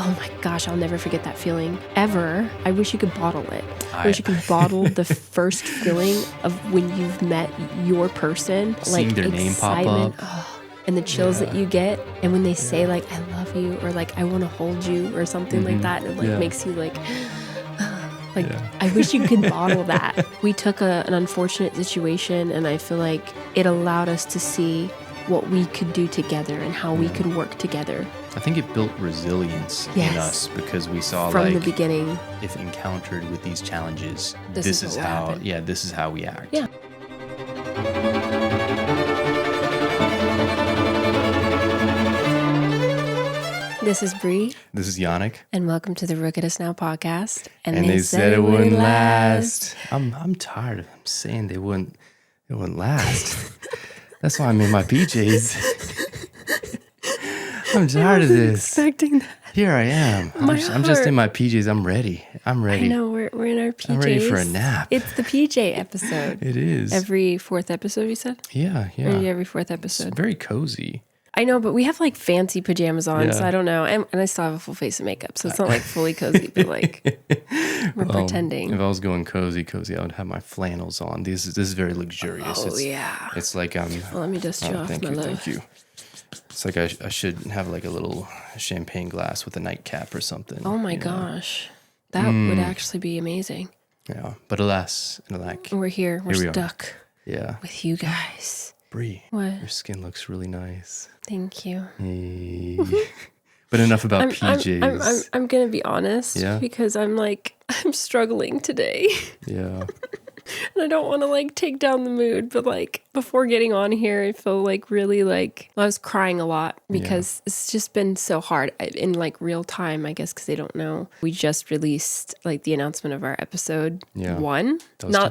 oh my gosh, I'll never forget that feeling ever. I wish you could bottle it. I wish you could bottle the first feeling of when you've met your person. Seeing their name pop up. Oh, and the chills that you get. And when they say like, I love you, or like, I want to hold you, or something like that. It like makes you like... I wish you could bottle that. We took an unfortunate situation, and I feel like it allowed us to see what we could do together and how we could work together. I think it built resilience in us because we saw from the beginning, if encountered with these challenges, this is how we act. Yeah. This is Bre. This is Yannick. And welcome to the Look at Us Now podcast. And they said it wouldn't last. I'm tired of saying it wouldn't last. That's why I'm in my PJs. I'm tired of this. Expecting that. Here I am. I'm just in my PJs. I'm ready. I know, we're in our PJs. I'm ready for a nap. It's the PJ episode. It is. Every fourth episode, you said? Yeah. Or every fourth episode. It's very cozy. I know, but we have like fancy pajamas on, so I don't know. And I still have a full face of makeup, so it's not like fully cozy, but like we're pretending. If I was going cozy, I would have my flannels on. This is very luxurious. Oh, yeah. It's like well, let me dust you off, thank you. It's like I should have like a little champagne glass with a nightcap or something. Oh my gosh. That would actually be amazing. Yeah, but alas and alack. We're here. We're stuck. Yeah. With you guys. Bre, what? Your skin looks really nice. Thank you. Hey. But enough about PJs. I'm gonna be honest, because I'm struggling today. Yeah. And I don't want to like take down the mood, but like before getting on here, I feel like really like I was crying a lot because it's just been so hard in like real time, I guess, because they don't know. We just released like the announcement of our episode 1.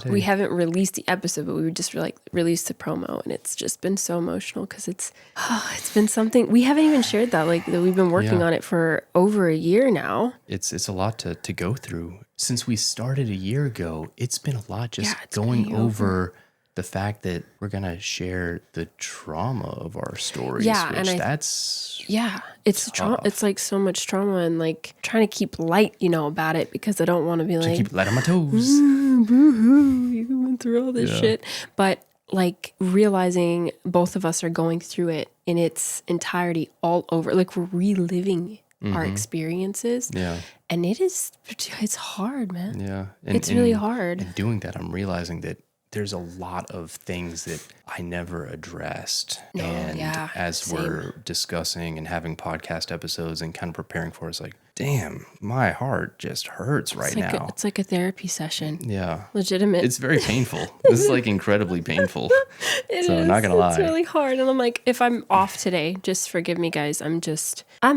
We haven't released the episode, but we just released the promo, and it's just been so emotional because it's been something we haven't even shared that we've been working on it for over a year now. It's a lot to go through. Since we started a year ago, it's been a lot just going over the fact that we're going to share the trauma of our stories. Yeah, it's trauma. It's like so much trauma, and like trying to keep light, about it, because I don't want to be like, keep light on my toes. Boo-hoo, you went through all this shit. But like realizing both of us are going through it in its entirety all over, like we're reliving our experiences. Yeah. And it's hard, man. Yeah. It's really hard. And doing that, I'm realizing that there's a lot of things that I never addressed. We're discussing and having podcast episodes and kind of preparing for it, it's like, damn, my heart just hurts now. It's like a therapy session. Yeah. Legitimate. It's very painful. This is like incredibly painful. I'm not going to lie. It's really hard. And I'm like, if I'm off today, just forgive me, guys. I'm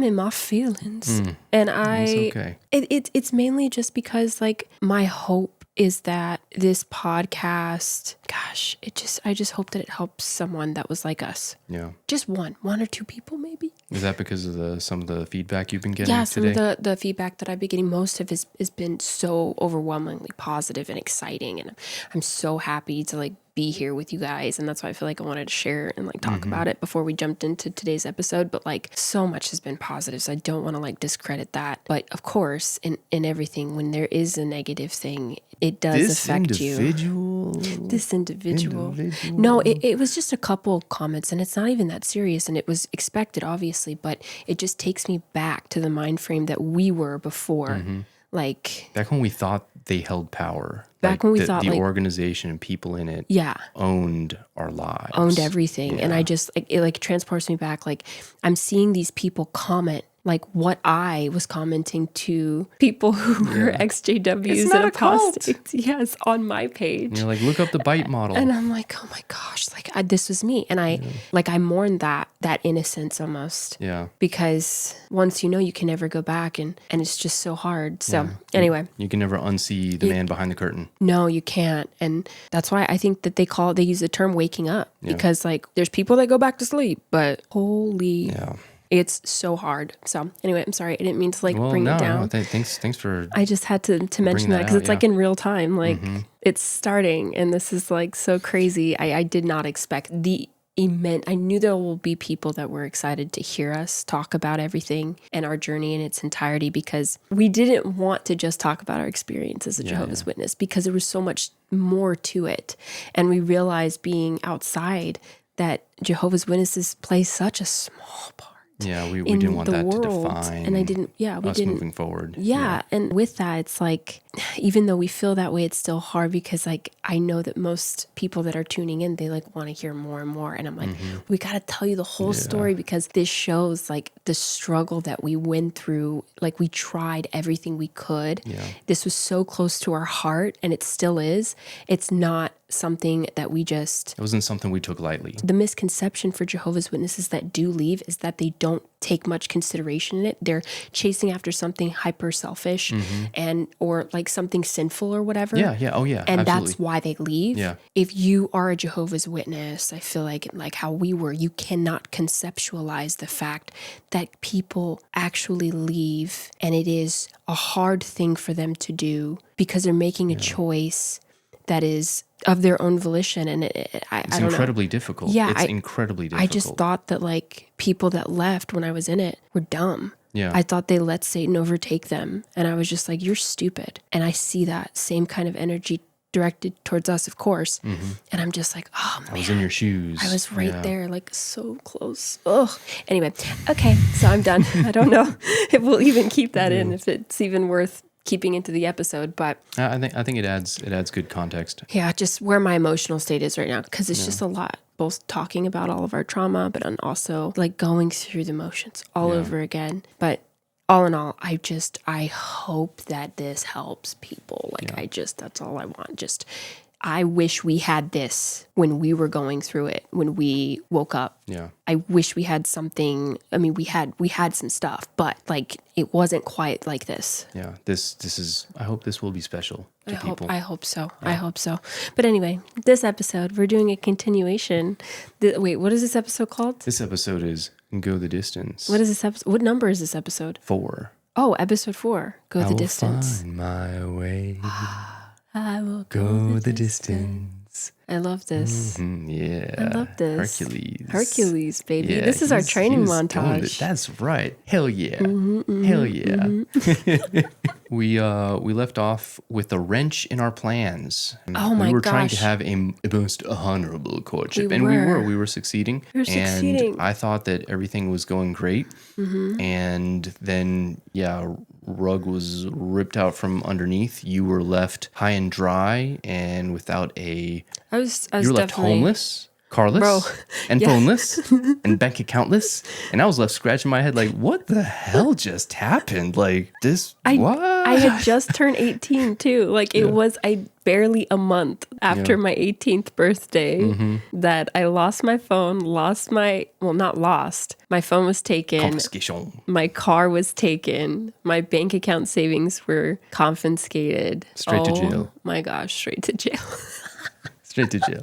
in my feelings. And it's okay. It's mainly just because like my hope is that this podcast, gosh, I just hope that it helps someone that was like us. Yeah. Just one or two people maybe. Is that because of some of the feedback you've been getting today? Yeah, some of the feedback that I've been getting, most of it has been so overwhelmingly positive and exciting. And I'm so happy to like be here with you guys, and that's why I feel like I wanted to share and like talk about it before we jumped into today's episode. But like so much has been positive, so I don't want to like discredit that. But of course, in everything, when there is a negative thing, it does affect you. This individual. No, it was just a couple comments, and it's not even that serious, and it was expected, obviously, but it just takes me back to the mind frame that we were before. Like back when we thought they held power. Back when we thought the organization and people in it owned our lives. Owned everything. Yeah. And I just it transports me back. Like I'm seeing these people comment like what I was commenting to people who were XJWs and apostates. Yes, on my page. And you're like, look up the bite model. And I'm like, oh my gosh, like this was me. And I mourn that innocence almost. Yeah. Because once you can never go back, and it's just so hard. So anyway. You can never unsee the man behind the curtain. No, you can't. And that's why I think that they use the term waking up. Yeah. Because like there's people that go back to sleep, but holy it's so hard. So anyway, I'm sorry. I didn't mean to bring it down. No, thanks for. I just had to mention that because it's like in real time. Like it's starting, and this is like so crazy. I did not expect I knew there will be people that were excited to hear us talk about everything and our journey in its entirety, because we didn't want to just talk about our experience as a Jehovah's Witness, because there was so much more to it. And we realized being outside that Jehovah's Witnesses play such a small part. Yeah, we didn't want that to define and I didn't, us moving forward. Yeah, and with that, it's like, even though we feel that way, it's still hard, because like, I know that most people that are tuning in, they like want to hear more and more. And I'm like, we got to tell you the whole story, because this shows like the struggle that we went through. Like, we tried everything we could. Yeah. This was so close to our heart, and it still is. It's not something that we just... It wasn't something we took lightly. The misconception for Jehovah's Witnesses that do leave is that they don't take much consideration in it. They're chasing after something hyper selfish or like something sinful or whatever. Yeah. Oh yeah. And absolutely. that's why they leave. Yeah. If you are a Jehovah's Witness, I feel like how we were, you cannot conceptualize the fact that people actually leave, and it is a hard thing for them to do, because they're making a choice that is of their own volition. And it's incredibly difficult. Yeah, it's incredibly difficult. I just thought that like people that left when I was in it were dumb. Yeah. I thought they let Satan overtake them. And I was just like, you're stupid. And I see that same kind of energy directed towards us, of course. And I'm just like, oh man. I was in your shoes. I was right there, like so close. Ugh. Anyway, okay, so I'm done. I don't know if we'll even keep that in, if it's even worth keeping into the episode, but I think it adds good context. Yeah, just where my emotional state is right now, because it's just a lot, both talking about all of our trauma, but also like going through the motions all over again. But all in all, I hope that this helps people. Like that's all I want. I wish we had this when we were going through it, when we woke up. Yeah. I wish we had something. I mean, we had some stuff, but like it wasn't quite like this. Yeah. This is, I hope this will be special to people. I hope so. Yeah. I hope so. But anyway, this episode, we're doing a continuation. Wait, what is this episode called? This episode is Go the Distance. What is this episode? What number is this episode? 4. Oh, episode 4. Go the distance. Find my way. I will go the distance. I love this. Yeah. I love this. Hercules, baby. Yeah, this is our training montage. That's right. Hell yeah. Hell yeah. We left off with a wrench in our plans. Oh my gosh. We were trying to have a most honorable courtship. We were succeeding. And I thought that everything was going great. And then, rug was ripped out from underneath. You were left high and dry and without a... I was you were left homeless, carless, and phoneless, and bank accountless. And I was left scratching my head like, what the hell just happened? Like, what? I had just turned 18 too. Like, it was barely a month after my 18th birthday that I lost my phone, not lost. My phone was taken. Confiscation. My car was taken. My bank account savings were confiscated. Straight to jail. My gosh, straight to jail. Straight to jail.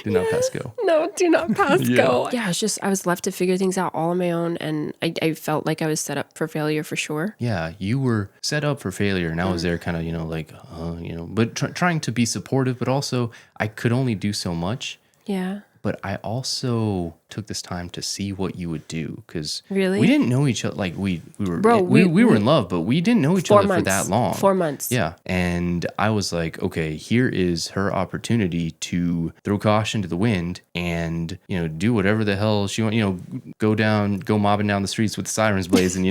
Do not pass go. No, do not pass go. Yeah, I was left to figure things out all on my own, and I felt like I was set up for failure for sure. Yeah, you were set up for failure, and I was there kind of, but trying to be supportive, but also I could only do so much. Yeah. But I also took this time to see what you would do, because really? We didn't know each other. Like we were in love, but we didn't know each other for that long. 4 months. Yeah. And I was like, okay, here is her opportunity to throw caution to the wind and, do whatever the hell she wants, go mobbing down the streets with the sirens blazing,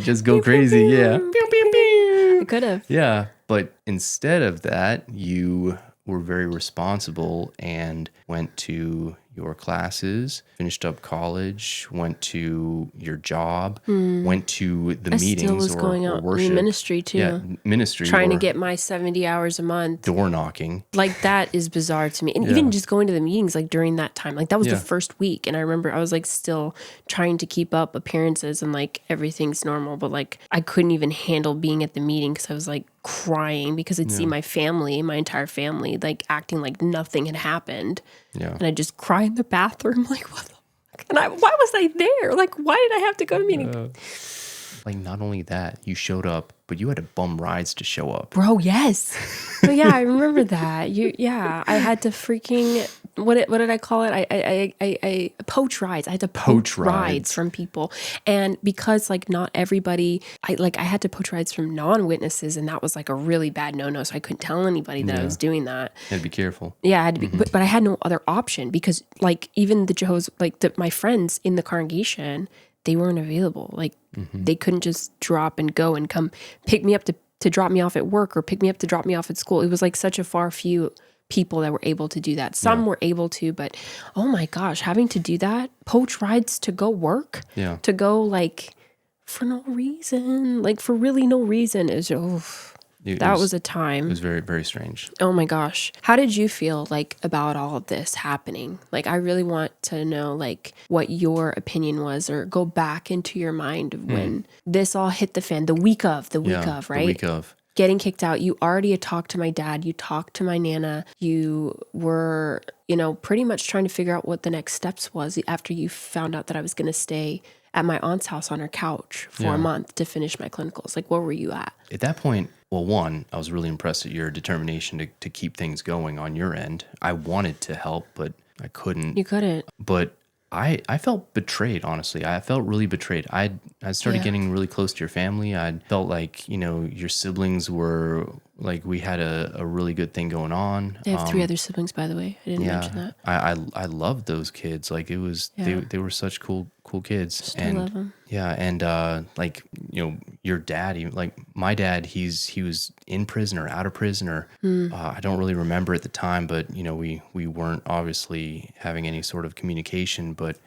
just go crazy. Yeah. Pew, pew, pew. I could have. Yeah. But instead of that, you were very responsible and went to your classes, finished up college, went to your job, went to the meetings still was or going out worship. In ministry too. Yeah, ministry. Trying to get my 70 hours a month. Door knocking. Like, that is bizarre to me. And even just going to the meetings, like during that time, like that was the first week. And I remember I was like still trying to keep up appearances and like everything's normal. But like I couldn't even handle being at the meeting because I was like crying because I'd see my entire family, like acting like nothing had happened. Yeah. And I just cry in the bathroom, like, what the fuck? And why was I there? Like, why did I have to go to meeting? Like, not only that, you showed up, but you had to bum rides to show up. Bro, yes. So yeah, I remember that. I had to freaking what did I call it? I poach rides. I had to poach rides from people. And because like not everybody, I had to poach rides from non-witnesses, and that was like a really bad no-no. So I couldn't tell anybody that I was doing that. You had to be careful. Yeah, I had to be, but I had no other option because like even the Jehovah's, like my friends in the congregation, they weren't available. Like they couldn't just drop and go and come pick me up to drop me off at work or pick me up to drop me off at school. It was like such a far few people that were able to do that. Some were able to, but oh my gosh, having to do that, poach rides to go work, to go like for no reason, like for really no reason. That was a time. It was very, very strange. Oh my gosh. How did you feel like about all of this happening? Like, I really want to know like what your opinion was, or go back into your mind of when this all hit the fan, the week of, right? The week of. Getting kicked out. You already had talked to my dad. You talked to my Nana. You were, pretty much trying to figure out what the next steps was after you found out that I was going to stay at my aunt's house on her couch for a month to finish my clinicals. Like, where were you at? At that point, well, one, I was really impressed at your determination to keep things going on your end. I wanted to help, but I couldn't. You couldn't. But I felt betrayed, honestly. I felt really betrayed. I started getting really close to your family. I felt like, your siblings were, like, we had a really good thing going on. I have 3 other siblings, by the way. I didn't mention that. I loved those kids. Like, it was, they were such cool kids. Still love them. Yeah, and like, your dad, like my dad, he was in prison or out of prison, or I don't really remember at the time, but we weren't obviously having any sort of communication. But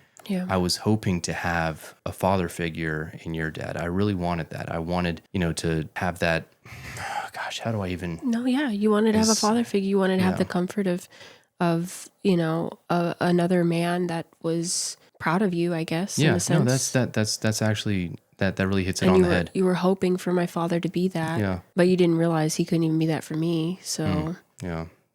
I was hoping to have a father figure in your dad. I really wanted that. I wanted, to have that. Gosh, how do I even? No, yeah, you wanted to have a father figure. You wanted to have the comfort of another man that was proud of you, I guess. Yeah, in a sense. No, that's actually that really hits it on the head. You were hoping for my father to be that, but you didn't realize he couldn't even be that for me. So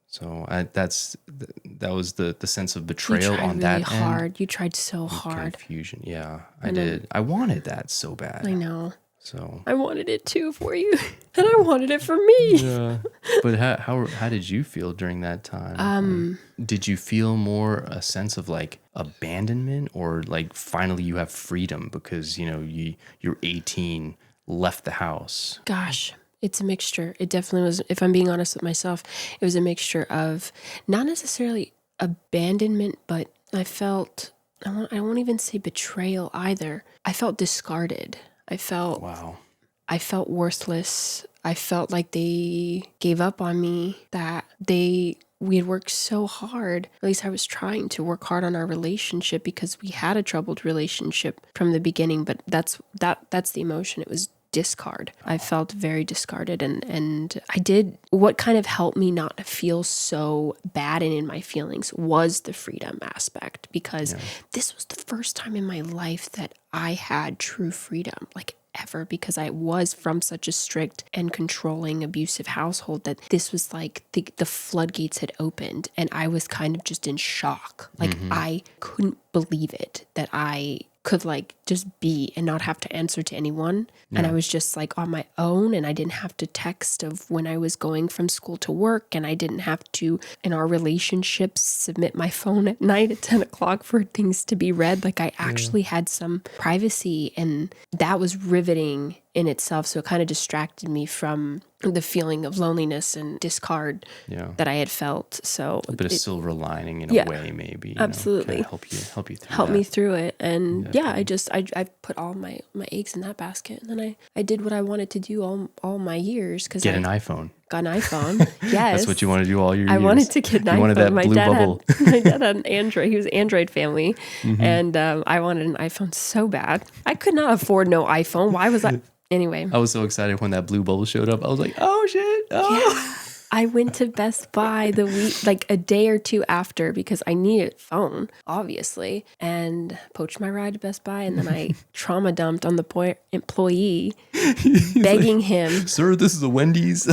so that was the sense of betrayal on that end. Hard. You tried so hard. Confusion. Yeah, I did. I wanted that so bad. I know. So I wanted it too for you, and I wanted it for me. Yeah. But how did you feel during that time? Did you feel more a sense of like abandonment, or like finally you have freedom because you're 18, left the house? Gosh, it's a mixture. It definitely was. If I'm being honest with myself, it was a mixture of not necessarily abandonment, but I felt I won't even say betrayal either. I felt discarded. I felt worthless. I felt like they gave up on me, that we had worked so hard. At least I was trying to work hard on our relationship because we had a troubled relationship from the beginning, but that's the emotion. It was discard. I felt very discarded, and I did what kind of helped me not feel so bad and in my feelings was the freedom aspect, because this was the first time in my life that I had true freedom, like ever, because I was from such a strict and controlling, abusive household that this was like the floodgates had opened, and I was kind of just in shock. Like I couldn't believe it that I could like just be and not have to answer to anyone. And I was just like on my own, and I didn't have to text of when I was going from school to work, and I didn't have to, in our relationship, submit my phone at night at 10 o'clock for things to be read. Like I actually had some privacy, and that was riveting in itself. So it kind of distracted me from the feeling of loneliness and discard that I had felt. So a bit of silver lining in a way, maybe. Absolutely. Help me through it. And I put all my eggs in that basket, and then I did what I wanted to do all my years. Get an iPhone. Got an iPhone. Yes. That's what you want to do all your years. I wanted to get an iPhone. Wanted that blue bubble. My dad had an Android. He was Android family. And I wanted an iPhone so bad. I could not afford no iPhone. Why was I? Anyway. I was so excited when that blue bubble showed up. I was like, oh shit. Oh. Yeah. I went to Best Buy like a day or two after, because I needed a phone, obviously, and poached my ride to Best Buy. And then I trauma dumped on the employee, begging him. Sir, this is a Wendy's.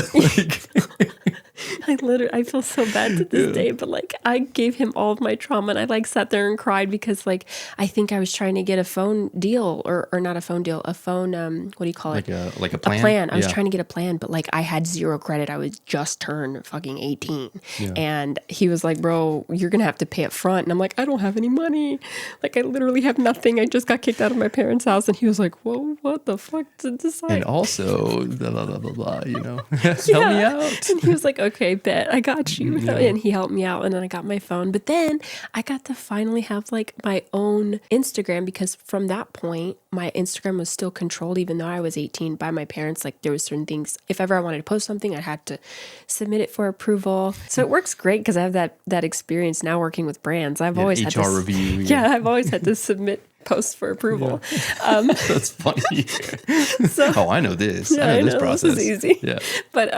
I feel so bad to this day, but like I gave him all of my trauma, and I like sat there and cried because like I think I was trying to get a phone deal or not a phone deal, a phone what do you call it? Like a plan. A plan. I was trying to get a plan, but like I had zero credit. I was just turned fucking 18, and he was like, "Bro, you're gonna have to pay up front," and I'm like, "I don't have any money. Like I literally have nothing. I just got kicked out of my parents' house," and he was like, "Whoa, what the fuck did this?" And also, blah blah blah blah blah. You know, help me out. And he was like, "Okay, bet, I got you." And he helped me out, and then I got my phone. But then I got to finally have like my own Instagram, because from that point, my Instagram was still controlled, even though I was 18, by my parents. Like there was certain things, if ever I wanted to post something, I had to submit it for approval. So it works great because I have that experience now working with brands. I've always had HR review. Yeah, I've always had to submit posts for approval. That's funny. So, I know this. Yeah, I know this process. This is easy. Yeah. But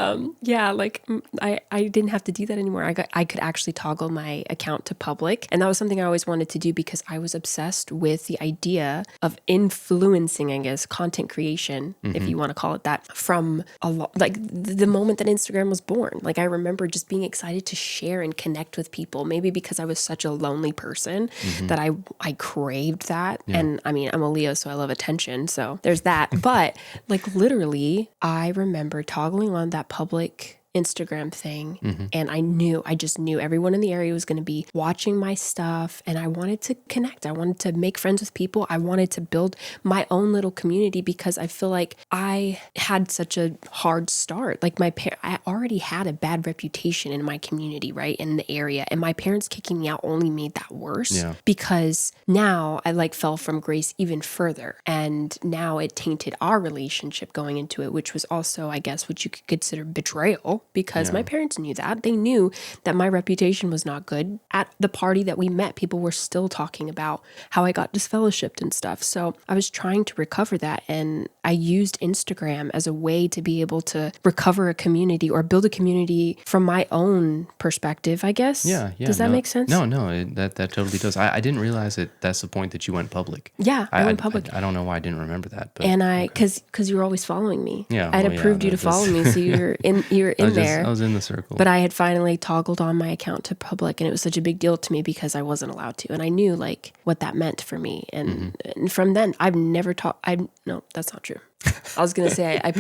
like I didn't have to do that anymore. I could actually toggle my account to public, and that was something I always wanted to do because I was obsessed with the idea of influencing, I guess, content creation, if you want to call it that, from like the moment that Instagram was born. Like I remember just being excited to share and connect with people. Maybe because I was such a lonely person that I craved that. And I mean, I'm a Leo, so I love attention. So there's that. But like literally, I remember toggling on that public Instagram thing, and I just knew everyone in the area was going to be watching my stuff, and I wanted to connect. I wanted to make friends with people. I wanted to build my own little community because I feel like I had such a hard start. Like I already had a bad reputation in my community, right, in the area, and my parents kicking me out only made that worse because now I like fell from grace even further, and now it tainted our relationship going into it, which was also, I guess, what you could consider betrayal. Because my parents knew that. They knew that my reputation was not good. At the party that we met, people were still talking about how I got disfellowshipped and stuff. So I was trying to recover that, and I used Instagram as a way to be able to recover a community or build a community from my own perspective, I guess. Yeah. Does that make sense? No, that totally does. I didn't realize that that's the point that you went public. Yeah, I went public. I don't know why I didn't remember that. But, and because you were always following me. Yeah, I'd approved you to follow me, so you're in there. I was in the circle. But I had finally toggled on my account to public, and it was such a big deal to me because I wasn't allowed to. And I knew like what that meant for me. And from then I've never no, that's not true. I was going to say I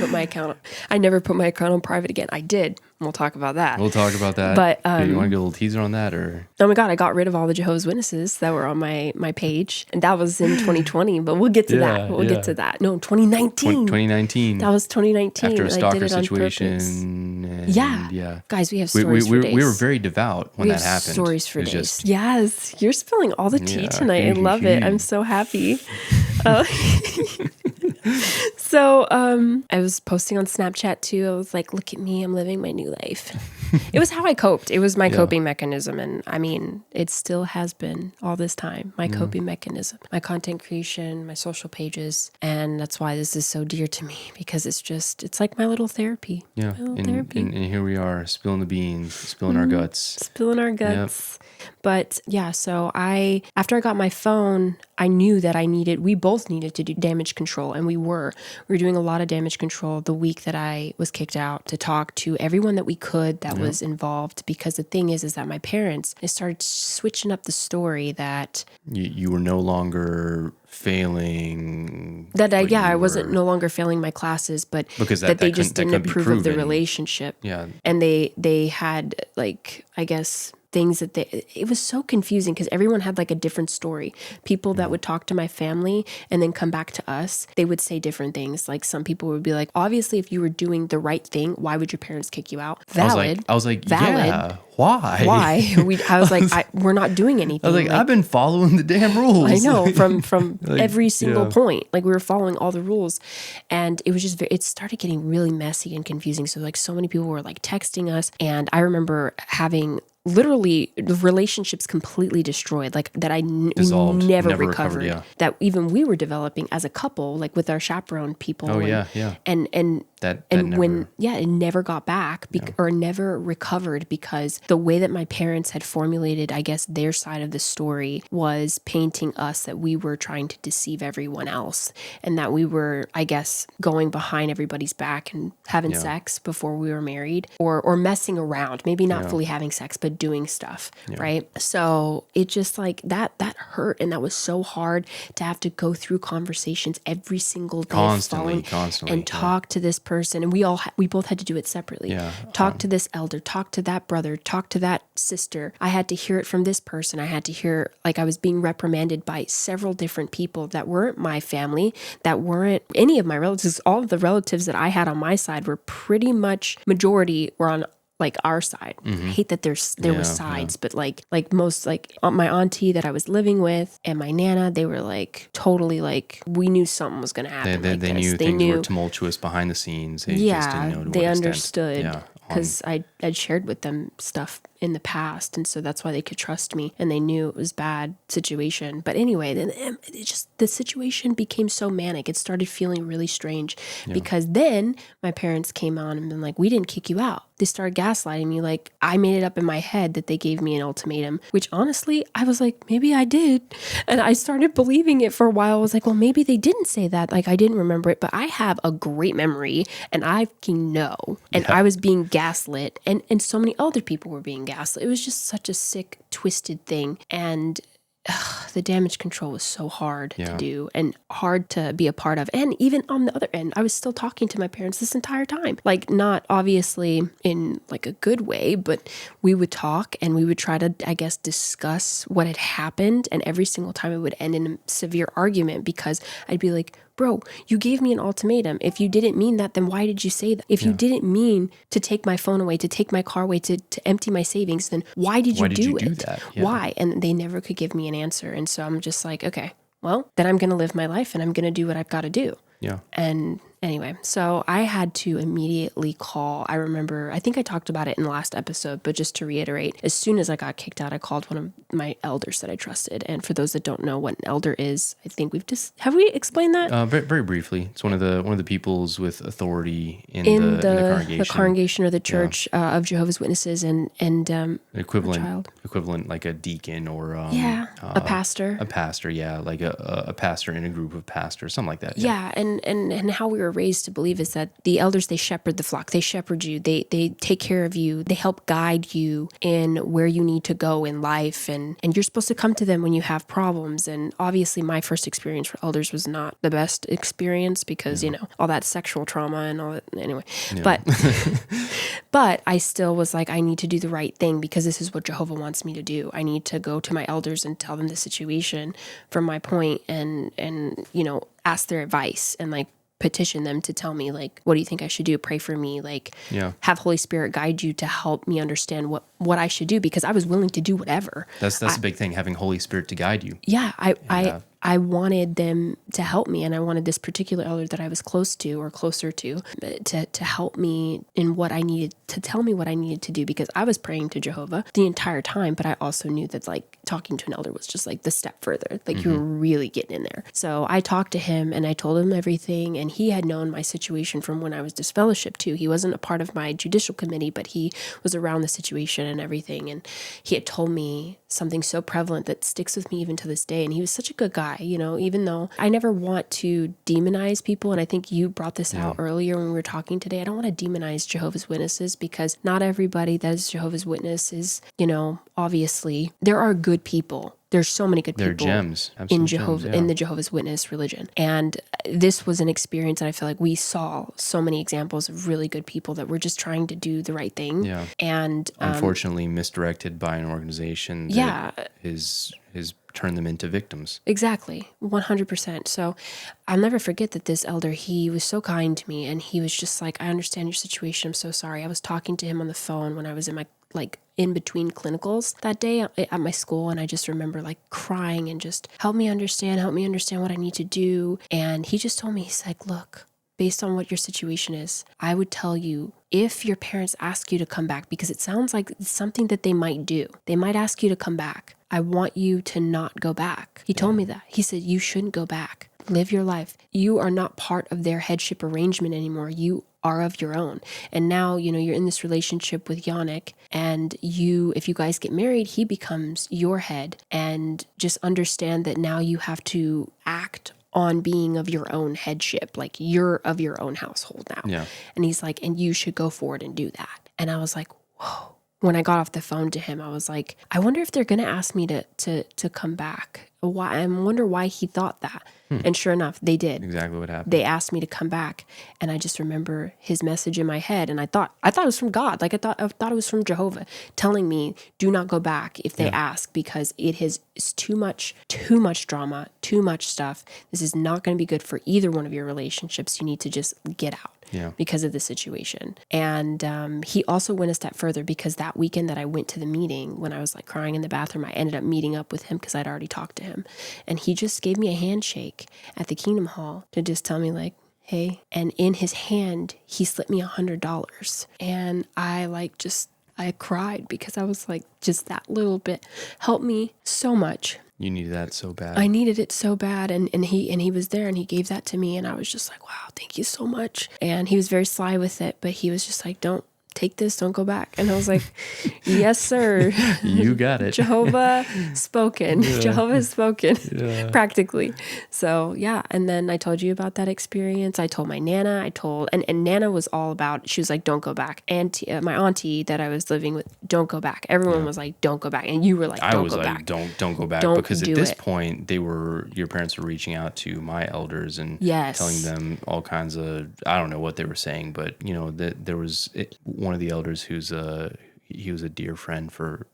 never put my account on private again. I did. We'll talk about that. But you want to get a little teaser on that, or? Oh my God, I got rid of all the Jehovah's Witnesses that were on my page, and that was in 2020. But we'll get to that. We'll get to that. No, 2019. 2019. That was 2019. After a stalker situation. Yeah. Guys, we have stories for days. We were very devout when that happened. Stories for days. Yes, you're spilling all the tea tonight. I love it. I'm so happy. So I was posting on Snapchat too. I was like, look at me, I'm living my new life. It was how I coped. It was my coping mechanism. And I mean, it still has been all this time, my coping mechanism, my content creation, my social pages. And that's why this is so dear to me, because it's like my little therapy. Yeah. And here we are, spilling the beans, spilling our guts. Spilling our guts. Yep. But yeah, so after I got my phone, I knew that we both needed to do damage control. And we were doing a lot of damage control the week that I was kicked out, to talk to everyone that we could that was involved. Because the thing is that my parents, they started switching up the story that you were no longer failing. I wasn't no longer failing my classes, but because that they just didn't approve of the relationship. Yeah. And they had like, I guess, things that it was so confusing because everyone had like a different story. People that would talk to my family and then come back to us, they would say different things. Like some people would be like, obviously, if you were doing the right thing, why would your parents kick you out? Valid. I was like, valid. Yeah, why? Why? I was like, we're not doing anything. I was like, I've been following the damn rules. I know, from like, every single point. Like we were following all the rules. And it was just, it started getting really messy and confusing. So like so many people were like texting us. And I remember having literally the relationships completely destroyed, like that I Dissolved, never recovered. That even we were developing as a couple, like with our chaperone people. Oh, yeah. And it never got back or never recovered, because the way that my parents had formulated, I guess, their side of the story was painting us that we were trying to deceive everyone else, and that we were, I guess, going behind everybody's back and having sex before we were married, or messing around, maybe not fully having sex, but doing stuff. Right. So it just like that hurt. And that was so hard to have to go through conversations every single day, constantly, and talk to this person. And we both had to do it separately. Talk to this elder, talk to that brother, talk to that sister. I had to hear it from this person. I had to hear, like, I was being reprimanded by several different people that weren't my family, that weren't any of my relatives. All of the relatives that I had on my side were pretty much, majority were on like our side. I hate that there were sides, but like most, like my auntie that I was living with and my Nana, they were like totally like, we knew something was going to happen. They knew things were tumultuous behind the scenes. They just didn't know to they what understood. Extent. Because I'd shared with them stuff in the past, and so that's why they could trust me, and they knew it was a bad situation. But anyway, then the situation became so manic. It started feeling really strange because then my parents came on and been like, we didn't kick you out. They started gaslighting me. Like, I made it up in my head that they gave me an ultimatum, which honestly, I was like, maybe I did. And I started believing it for a while. I was like, well, maybe they didn't say that. Like, I didn't remember it, but I have a great memory and I can know. And I was being gaslit, and so many other people were being gaslit. It was just such a sick, twisted thing. And the damage control was so hard to do and hard to be a part of. And even on the other end, I was still talking to my parents this entire time. Like, not obviously in like a good way, but we would talk and we would try to, I guess, discuss what had happened. And every single time it would end in a severe argument, because I'd be like, bro, you gave me an ultimatum. If you didn't mean that, then why did you say that? If you didn't mean to take my phone away, to take my car away, to empty my savings, then why did you do that? Yeah. Why? And they never could give me an answer. And so I'm just like, okay, well, then I'm going to live my life and I'm going to do what I've got to do. Yeah. And anyway, so I had to immediately call. I remember, I think I talked about it in the last episode, but just to reiterate, as soon as I got kicked out, I called one of my elders that I trusted. And for those that don't know what an elder is, I think have we explained that? Very, very briefly. It's one of the peoples with authority in the congregation. The congregation or the church of Jehovah's Witnesses, and equivalent like a deacon or a pastor. A pastor, like a pastor in a group of pastors, something like that. Yeah, and how we were raised to believe is that the elders, they shepherd the flock, they shepherd you, they take care of you, they help guide you in where you need to go in life, and you're supposed to come to them when you have problems. And obviously my first experience for elders was not the best experience, because all that sexual trauma and all that, anyway. But I still was like, I need to do the right thing, because this is what Jehovah wants me to do. I need to go to my elders and tell them the situation from my point, and ask their advice, and like petition them to tell me, like, what do you think I should do? Pray for me, like, have Holy Spirit guide you to help me understand what I should do, because I was willing to do whatever. That's the big thing, having Holy Spirit to guide you. Yeah, I wanted them to help me, and I wanted this particular elder that I was closer to help me in what I needed, to tell me what I needed to do, because I was praying to Jehovah the entire time, but I also knew that like talking to an elder was just like the step further, like you were really getting in there. So I talked to him and I told him everything, and he had known my situation from when I was disfellowshipped too. He wasn't a part of my judicial committee, but he was around the situation and everything, and he had told me something so prevalent that sticks with me even to this day. And he was such a good guy, even though I never want to demonize people. And I think you brought this out earlier when we were talking today. I don't want to demonize Jehovah's Witnesses, because not everybody that is Jehovah's Witness is, obviously there are good people. There's so many good people. They're gems. In the Jehovah's Witness religion. And this was an experience, and I feel like we saw so many examples of really good people that were just trying to do the right thing. Yeah. And unfortunately misdirected by an organization that has turned them into victims. Exactly. 100%. So I'll never forget that this elder, he was so kind to me, and he was just like, I understand your situation. I'm so sorry. I was talking to him on the phone when I was in my in between clinicals that day at my school, and I just remember like crying and just help me understand what I need to do. And he just told me, he's like, look, based on what your situation is, I would tell you, if your parents ask you to come back, because it sounds like it's something that they might do, they might ask you to come back, I want you to not go back. He told me that. He said, you shouldn't go back. Live your life. You are not part of their headship arrangement anymore. You are of your own. And now, you're in this relationship with Yannick, and if you guys get married, he becomes your head. And just understand that now you have to act on being of your own headship. Like, you're of your own household now. Yeah. And he's like, and you should go forward and do that. And I was like, whoa. When I got off the phone to him, I was like, I wonder if they're going to ask me to come back. I wonder why he thought that. And sure enough, they did. Exactly what happened. They asked me to come back, and I just remember his message in my head, and I thought it was from God. Like, I thought it was from Jehovah telling me, do not go back if they ask, because it's too much drama, too much stuff. This is not going to be good for either one of your relationships. You need to just get out. Yeah. Because of the situation. And he also went a step further, because that weekend that I went to the meeting, when I was like crying in the bathroom, I ended up meeting up with him because I'd already talked to him. And he just gave me a handshake at the Kingdom Hall to just tell me, like, hey. And in his hand, he slipped me $100. And I cried, because I was like, just that little bit helped me so much. You needed that so bad. I needed it so bad. And he was there, and he gave that to me. And I was just like, wow, thank you so much. And he was very sly with it, but he was just like, don't take this, don't go back. And I was like, yes, sir. You got it. Jehovah spoken. Yeah. Jehovah has spoken, practically. So yeah. And then I told you about that experience. I told my Nana, and Nana was all about, she was like, don't go back. My auntie that I was living with, don't go back. Everyone was like, don't go back. And you were like, don't go back. Don't go back. Because at this point, your parents were reaching out to my elders and telling them all kinds of, I don't know what they were saying, but there was one of the elders he was a dear friend for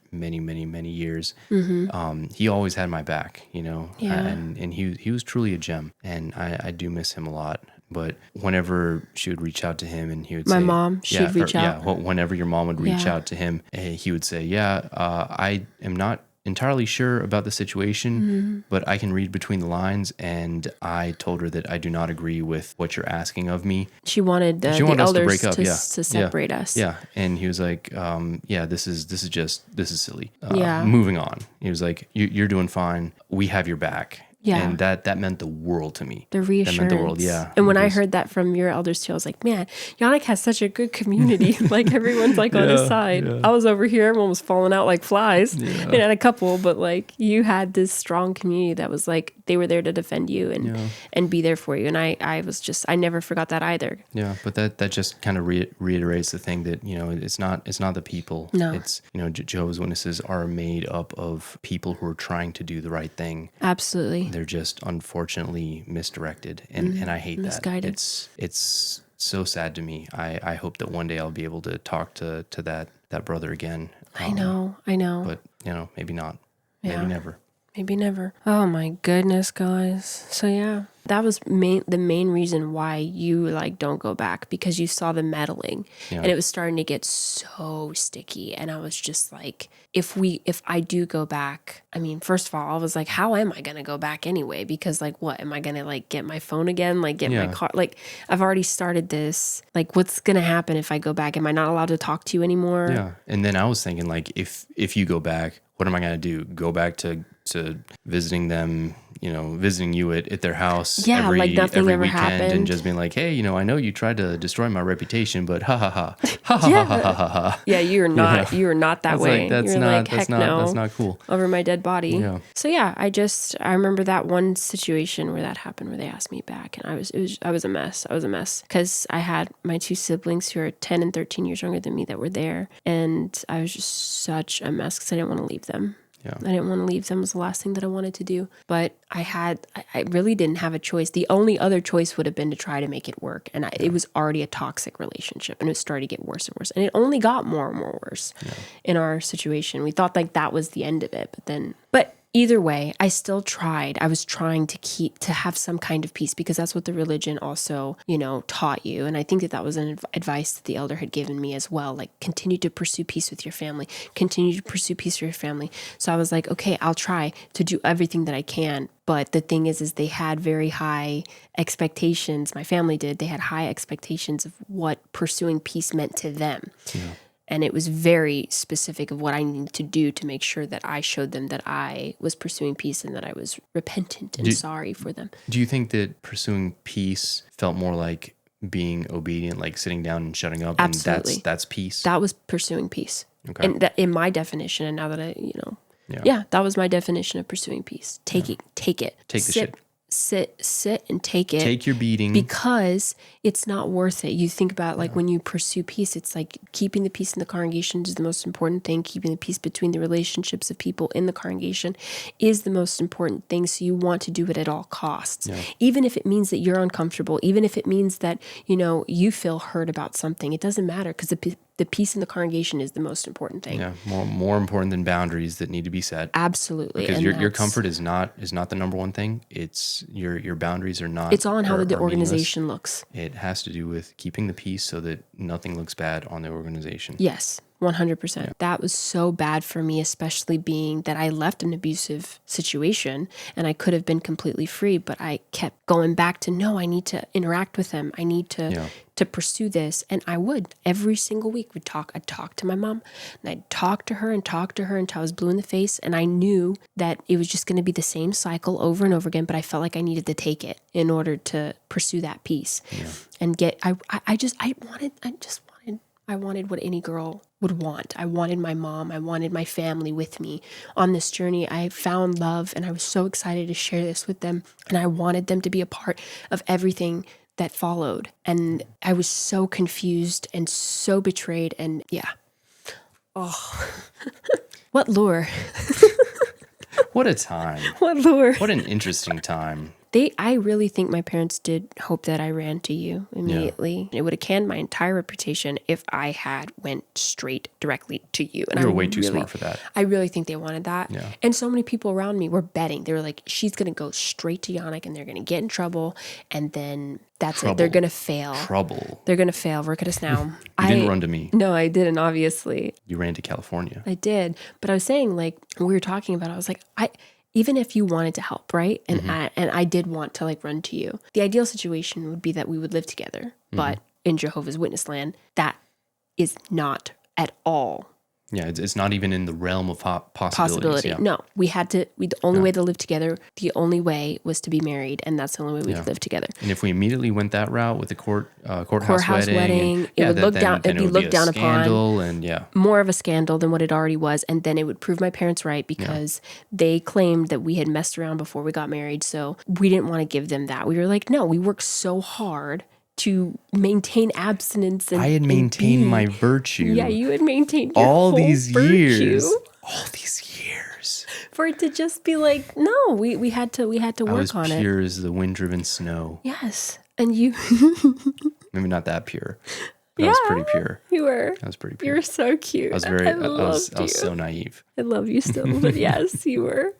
many, many, many years. Mm-hmm. He always had my back, and he was truly a gem, and I do miss him a lot. But whenever she would reach out to him, and he would say, my mom, she'd reach out. Yeah, whenever your mom would reach out to him, he would say, I am not entirely sure about the situation, but I can read between the lines, and I told her that I do not agree with what you're asking of me. She wanted the us elders to break up, to separate us. Yeah, and he was like, this is silly. Yeah. Moving on. He was like, you're doing fine. We have your back. Yeah. And that meant the world to me. The reassurance. That meant the world, yeah. And when I heard that from your elders too, I was like, man, Yannick has such a good community. Like, everyone's like on his side. Yeah. I was over here, everyone was falling out like flies. Yeah. And had a couple, but like, you had this strong community that was like, they were there to defend you and be there for you. And I was just, I never forgot that either. Yeah, but that just kind of reiterates the thing that, it's not the people. No. It's, Jehovah's Witnesses are made up of people who are trying to do the right thing. Absolutely. They're just unfortunately misdirected, and I hate misguided. that. It's so sad to me. I hope that one day I'll be able to talk to that brother again. I know. But maybe not. Yeah. Maybe never. Maybe never. Oh my goodness, guys. So yeah, that was the main reason why you don't go back, because you saw the meddling and it was starting to get so sticky. And I was just like, if I do go back, I mean, first of all, I was like, how am I going to go back anyway? Because what, am I going to get my phone again? Get my car? I've already started this. What's going to happen if I go back? Am I not allowed to talk to you anymore? Yeah. And then I was thinking if you go back, what am I going to do? Go back to visiting them, visiting you at their house every weekend happened. And just being like, hey, I know you tried to destroy my reputation, but ha ha ha ha ha ha ha ha ha. Yeah, you are not that way. That's not cool. Over my dead body. Yeah. So yeah, I remember that one situation where that happened, where they asked me back, and I was a mess. I was a mess because I had my two siblings who are 10 and 13 years younger than me that were there, and I was just such a mess because I didn't want to leave them. Yeah. I didn't want to leave them. It was the last thing that I wanted to do. But I really didn't have a choice. The only other choice would have been to try to make it work. And it was already a toxic relationship, and it was starting to get worse and worse. And it only got more and more worse in our situation. We thought that was the end of it. But either way, I still tried. I was trying to have some kind of peace, because that's what the religion also, taught you. And I think that was an advice that the elder had given me as well. Continue to pursue peace with your family. Continue to pursue peace with your family. So I was like, okay, I'll try to do everything that I can. But the thing is they had very high expectations. My family did. They had high expectations of what pursuing peace meant to them. Yeah. And it was very specific of what I needed to do to make sure that I showed them that I was pursuing peace and that I was repentant and sorry for them. Do you think that pursuing peace felt more like being obedient, like sitting down and shutting up? Absolutely. And that's peace? That was pursuing peace. Okay. And that, in my definition, and now that I, that was my definition of pursuing peace. Take it. Take the shit. Sit and take it. Take your beating. Because it's not worth it. You think about like when you pursue peace, it's like keeping the peace in the congregation is the most important thing. Keeping the peace between the relationships of people in the congregation is the most important thing. So you want to do it at all costs. Yeah. Even if it means that you're uncomfortable, even if it means that, you feel hurt about something, it doesn't matter because the peace in the congregation is the most important thing. Yeah, more important than boundaries that need to be set. Absolutely. Because your comfort is not the number one thing. It's your boundaries are not. It's all on how the organization looks. It has to do with keeping the peace so that nothing looks bad on the organization. Yes. 100%. Yeah. That was so bad for me, especially being that I left an abusive situation and I could have been completely free, but I kept going back to, no, I need to interact with him. I need to pursue this. And I would every single week I'd talk to my mom and I'd talk to her until I was blue in the face. And I knew that it was just going to be the same cycle over and over again, but I felt like I needed to take it in order to pursue that peace and I wanted what any girl would want. I wanted my mom. I wanted my family with me on this journey. I found love and I was so excited to share this with them. And I wanted them to be a part of everything that followed. And I was so confused and so betrayed. And what lure. What a time. What lure. What an interesting time. I really think my parents did hope that I ran to you immediately. Yeah. It would have canned my entire reputation if I had went directly to you. And you were way too smart for that. I really think they wanted that. Yeah. And so many people around me were betting. They were like, she's going to go straight to Yannick and they're going to get in trouble. And then that's it. They're going to fail. They're going to fail. Look at us now. You didn't run to me. No, I didn't, obviously. You ran to California. I did. But I was saying, like, when we were talking about it, I was like, even if you wanted to help, right? And I did want to like run to you. The ideal situation would be that we would live together. But in Jehovah's Witness land, that is not at all. Yeah, it's not even in the realm of possibility. Yeah. No, the only way to live together, the only way was to be married. And that's the only way we could live together. And if we immediately went that route with the courthouse wedding, it would be looked down upon. And more of a scandal than what it already was. And then it would prove my parents right because they claimed that we had messed around before we got married. So we didn't want to give them that. We were like, no, we worked so hard to maintain abstinence. And I had maintained my virtue. Yeah, you had maintained your all whole these virtue. years. All these years. For it to just be like, no, we had to work on it. I was pure as the wind-driven snow. Yes. And you... Maybe not that pure. But I was pretty pure. You were. I was pretty pure. You were so cute. I was so naive. I love you still, but yes, you were.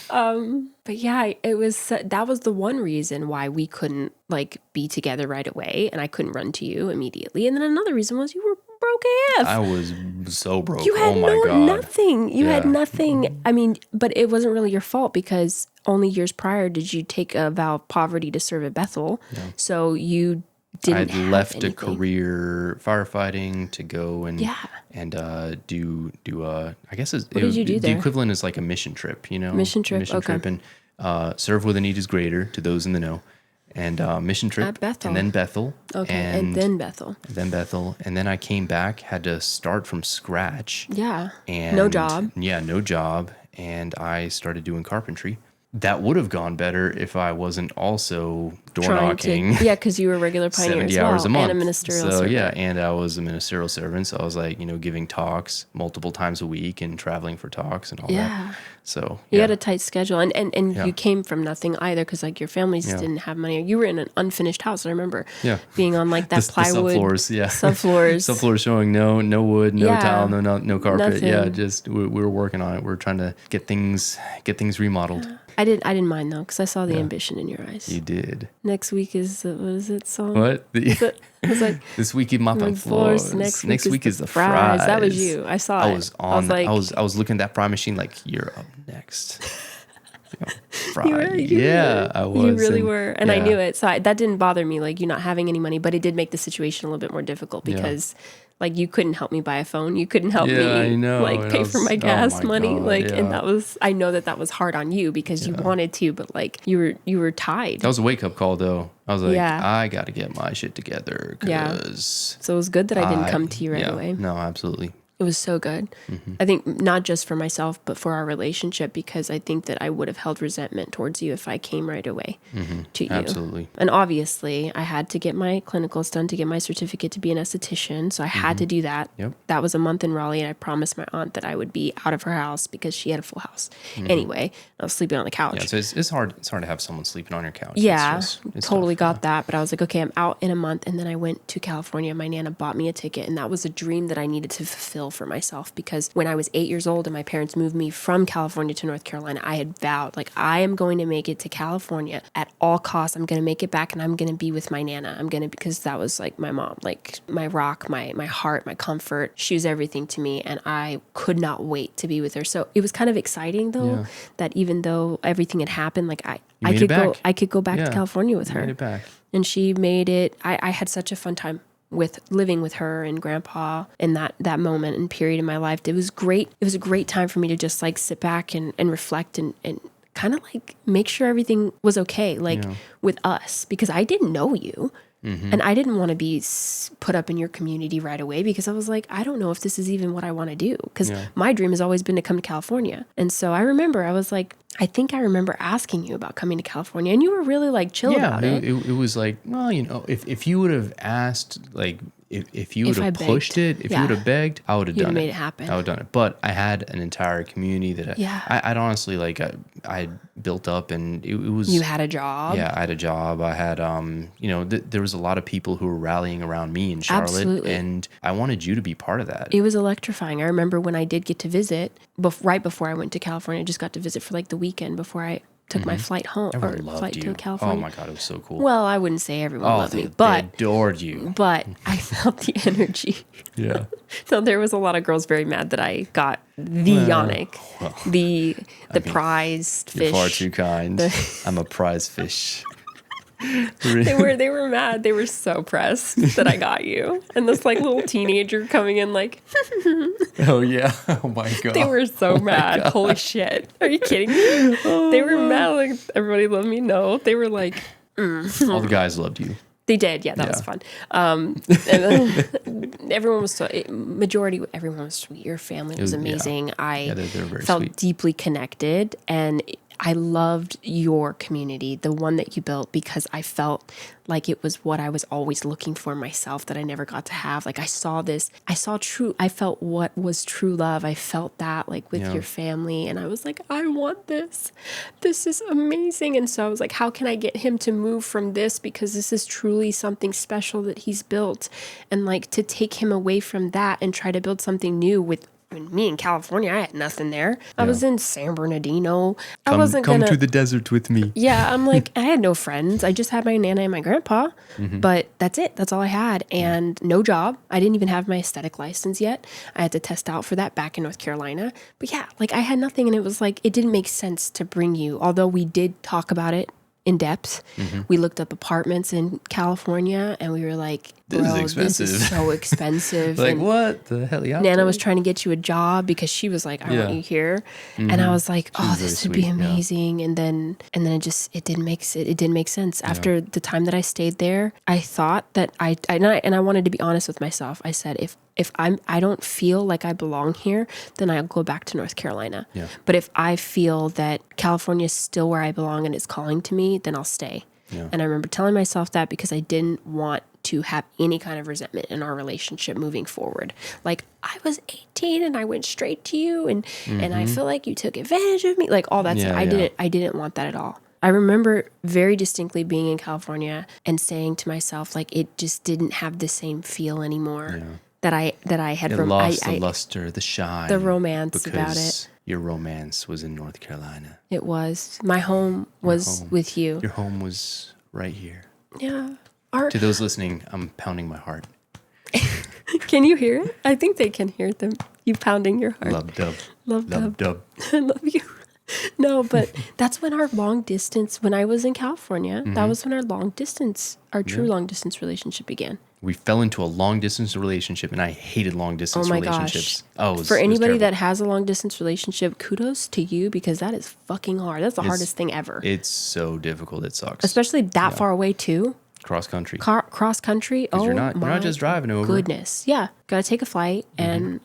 But yeah, that was the one reason why we couldn't like be together right away, and I couldn't run to you immediately. And then another reason was you were broke AF. I was so broke. You had nothing. You had nothing. Mm-hmm. I mean, but it wasn't really your fault because only years prior did you take a vow of poverty to serve at Bethel. Yeah. So you didn't have left anything. A career firefighting to go and do I guess what did you do there? The equivalent is like a mission trip, Mission trip, and serve where the need is greater to those in the know. And mission trip at Bethel. And then Bethel. Okay, and then Bethel. And then I came back, had to start from scratch. Yeah. And no job. Yeah, no job. And I started doing carpentry. That would have gone better if I wasn't also door knocking. Because you were a regular pioneer 70 hours a month. And a ministerial servant. Yeah, and I was a ministerial servant. So I was like, giving talks multiple times a week and traveling for talks and all that. So you had a tight schedule, and you came from nothing either because like your families didn't have money. You were in an unfinished house. I remember being on like that plywood subfloors showing no wood, no tile, no carpet. Nothing. Yeah, just we were working on it. We were trying to get things remodeled. Yeah. I didn't mind though because I saw the ambition in your eyes. You did. Next week is what is it song? What? I was like, this week in mopping floors. Next week is the fries. That was you. I saw it. I was looking at that fry machine like you're up next. Fry. I was. You really were, and I knew it. So that didn't bother me, like you not having any money, but it did make the situation a little bit more difficult because Like, you couldn't help me buy a phone. You couldn't help Yeah, I me know. like And pay for my gas money. God, Like, yeah. and that was, I know that was hard on you because you wanted to, but like you were tied. That was a wake up call though. I was like, Yeah. I got to get my shit together. Cause So it was good that I didn't come to you right away. No, absolutely. It was so good. I think not just for myself, but for our relationship, because I think that I would have held resentment towards you if I came right away to you. Absolutely. And obviously, I had to get my clinicals done to get my certificate to be an esthetician. So I had to do that. Yep. That was a month in Raleigh, and I promised my aunt that I would be out of her house because she had a full house. Anyway, I was sleeping on the couch. Yeah, so it's hard. It's hard to have someone sleeping on your couch. Yeah, it's totally tough. got that. But I was like, okay, I'm out in a month. And then I went to California. My Nana bought me a ticket. And that was a dream that I needed to fulfill for myself. Because when I was 8 years old and my parents moved me from California to North Carolina, I had vowed, like, I am going to make it to California at all costs. I'm going to make it back and I'm going to be with my Nana. Because that was like my mom, like my rock, my heart, my comfort. She was everything to me. And I could not wait to be with her. So it was kind of exciting though, that even though everything had happened, like I could go back to California with her. Made it back. And she made it. I had such a fun time with living with her and grandpa in that moment and period in my life. It was great. It was a great time for me to just like sit back and reflect and kind of like make sure everything was okay, like with us, because I didn't know you. And I didn't want to be put up in your community right away because I was like, I don't know if this is even what I want to do. Because my dream has always been to come to California. And so I remember I was like, I think I remember asking you about coming to California, and you were really like chill about it. It was like, well, if you would have asked, like, if you would have pushed it, if you would have begged, I would have done it. Made it happen. I would have done it. But I had an entire community that I'd honestly, like, I built up, and it was... You had a job? Yeah, I had a job. I had, there was a lot of people who were rallying around me in Charlotte. Absolutely. And I wanted you to be part of that. It was electrifying. I remember when I did get to visit, right before I went to California, I just got to visit for like the weekend before I took my flight home to California. Oh my God, it was so cool. Well, I wouldn't say everyone loved me, but they adored you. But I felt the energy. Yeah. So there was a lot of girls very mad that I got the Yannick, the prized fish. You're far too kind. I'm a prize fish. They were mad. They were so pressed that I got you. And this like little teenager coming in like oh yeah. Oh my God. They were so mad. Holy shit. Are you kidding me? They were mad like everybody loved me. No. They were like all the guys loved you. They did. Yeah, that was fun. And everyone was everyone was sweet. Your family was amazing. I they're very felt sweet. deeply connected, and I loved your community, the one that you built, because I felt like it was what I was always looking for myself that I never got to have. Like I felt what was true love. I felt that like with your family, and I was like, I want this. This is amazing. And so I was like, how can I get him to move from this? Because this is truly something special that he's built. And like to take him away from that and try to build something new with me in California, I had nothing there. I was in San Bernardino. Come to the desert with me. Yeah, I'm like, I had no friends. I just had my Nana and my grandpa, but that's it. That's all I had. And no job. I didn't even have my aesthetic license yet. I had to test out for that back in North Carolina. But yeah, like I had nothing, and it was like, it didn't make sense to bring you, although we did talk about it in depth. We looked up apartments in California, and we were like, this is expensive. This is so expensive. Like, and what the hell? Nana was trying to get you a job because she was like, I want you here. And I was like, oh, this would be amazing. And then it didn't make sense. After the time that I stayed there, I thought that I wanted to be honest with myself. I said, if I don't feel like I belong here, then I'll go back to North Carolina. Yeah. But if I feel that California is still where I belong and it's calling to me, then I'll stay. Yeah. And I remember telling myself that because I didn't want to have any kind of resentment in our relationship moving forward. Like, I was 18 and I went straight to you, and I feel like you took advantage of me. Like all that stuff. I didn't want that at all. I remember very distinctly being in California and saying to myself, like, it just didn't have the same feel anymore. Yeah. That I had lost the luster, the shine, the romance about it. Your romance was in North Carolina. It was. My home was with you. Your home was right here. Yeah. To those listening, I'm pounding my heart. Can you hear it? I think they can hear them. You pounding your heart. Love dub. Love dub. Dub. I love you. No, but that's when our long distance, when I was in California, that was when our true long distance relationship began. We fell into a long distance relationship, and I hated long distance relationships. Oh, for anybody that has a long distance relationship, kudos to you, because that is fucking hard. That's the hardest thing ever. It's so difficult. It sucks. Especially that far away too. Cross country. Cross country. Oh, you're not just driving over. Goodness. Yeah. Got to take a flight, and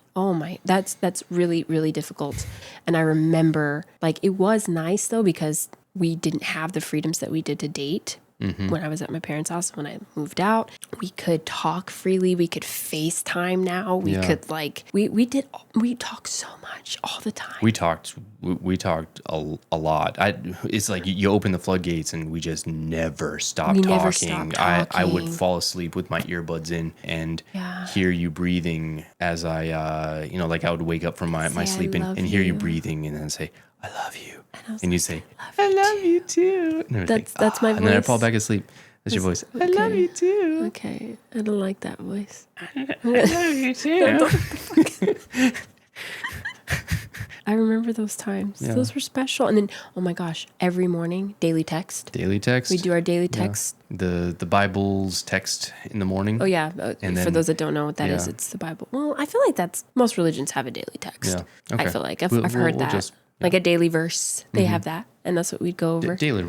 that's really, really difficult. And I remember, like, it was nice though, because we didn't have the freedoms that we did to date. When I was at my parents' house, when I moved out, we could talk freely. We could FaceTime now. We could we talked so much all the time. We talked a lot. It's like you open the floodgates and we just never stopped talking. I would fall asleep with my earbuds in and hear you breathing as I, like I would wake up from my sleep and hear you breathing and then say, I love you. And you say, I love you too. That's my voice. And then I fall back asleep. That's your voice. I love you too. Okay. I don't like that voice. I love you too. I remember those times. Yeah. Those were special. And then, oh my gosh, every morning, daily text. Daily text. We do our daily text. The Bible's text in the morning. Oh, yeah. And for those that don't know what that is, it's the Bible. Well, I feel like most religions have a daily text. Yeah. Okay. I feel like I've heard that. Like a daily verse. They have that. And that's what we'd go over. Daily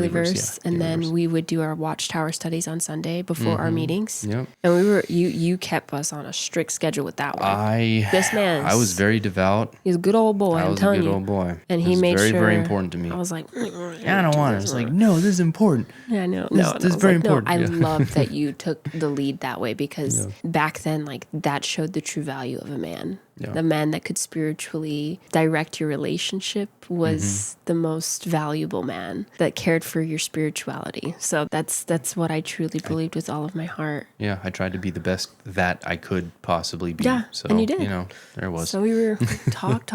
verse. And then we would do our Watchtower studies on Sunday before our meetings. Yep. And you kept us on a strict schedule with that one. I was very devout. He was a good old boy, I'm telling you. I was a good old boy. And he made very, sure. very important to me. I was like, I don't want it. It's like, no, this is important. Yeah, I know. This is very important. I love that you took the lead that way, because back then, like, that showed the true value of a man. Yeah. The man that could spiritually direct your relationship was the most valuable man that cared for your spirituality. So that's what I truly believed with all of my heart. Yeah, I tried to be the best that I could possibly be. Yeah, so, and you did. There it was. So we were talk.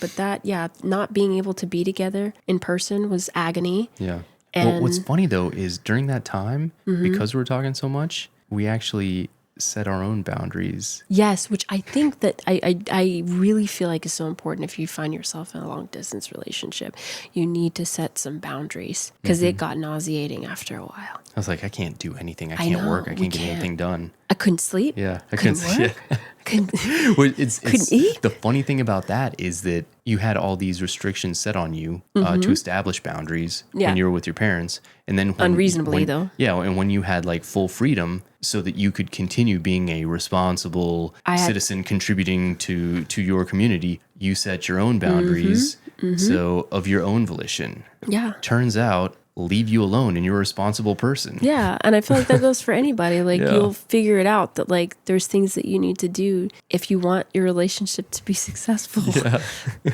But that, not being able to be together in person was agony. Yeah. And what's funny though is during that time, because we were talking so much, we actually set our own boundaries. Yes, which I think that I really feel like is so important. If you find yourself in a long distance relationship, you need to set some boundaries, because it got nauseating after a while. I was like, I can't do anything. I can't work. I can't get anything done. I couldn't sleep. Yeah, I couldn't work. Yeah. Couldn't eat. The funny thing about that is that you had all these restrictions set on you to establish boundaries when you were with your parents, and then unreasonably though. Yeah, and when you had like full freedom, so that you could continue being a responsible citizen contributing to your community, you set your own boundaries. So of your own volition. Yeah. Turns out, leave you alone and you're a responsible person. Yeah. And I feel like that goes for anybody. Like you'll figure it out that like there's things that you need to do if you want your relationship to be successful. Yeah.